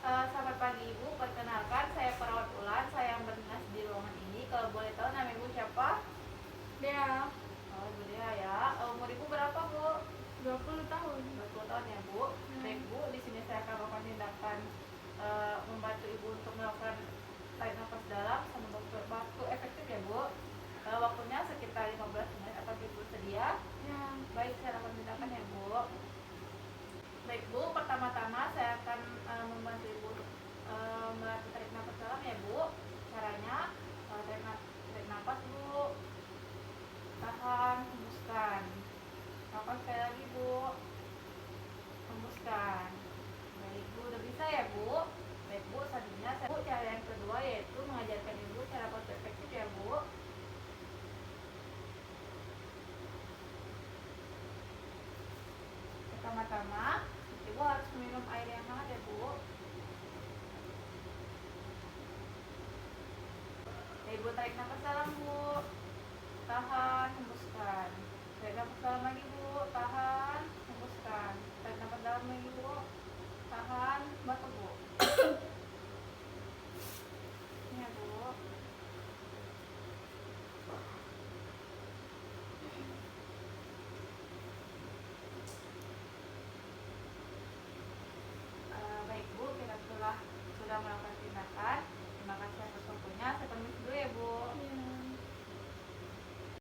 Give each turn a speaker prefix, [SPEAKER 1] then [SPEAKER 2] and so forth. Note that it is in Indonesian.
[SPEAKER 1] Selamat pagi Ibu, perkenalkan saya perawat Ulan, saya yang berdinas di ruangan ini. Kalau boleh tahu nama Ibu siapa?
[SPEAKER 2] Dea,
[SPEAKER 1] Oh, Ibu Dea ya. Umur Ibu berapa Bu?
[SPEAKER 2] 20 tahun.
[SPEAKER 1] 20 tahun ya Bu. Baik Bu, di sini saya akan melakukan tindakan membantu Ibu untuk melakukan tarik nafas dalam sama waktu efektif ya Bu. Waktunya sekitar 15 menit. Apakah Ibu sedia?
[SPEAKER 2] Ya,
[SPEAKER 1] Baik, saya lakukan tindakan ya Bu. Baik Bu, pertama-tama saya akan membantu Ibu untuk melatih tarik nafas dalam ya Bu. Caranya tarik nafas Bu, tahan, hembuskan. Lakukan sekali lagi Bu, hembuskan. Baik Bu, udah bisa ya Bu. Baik Bu, selanjutnya saya Bu, cara yang kedua yaitu mengajarkan Ibu cara paling efektif ya Bu. Pertama-tama Ibu harus minum air yang hangat ya Bu. Ibu tarik nafas dalam Bu.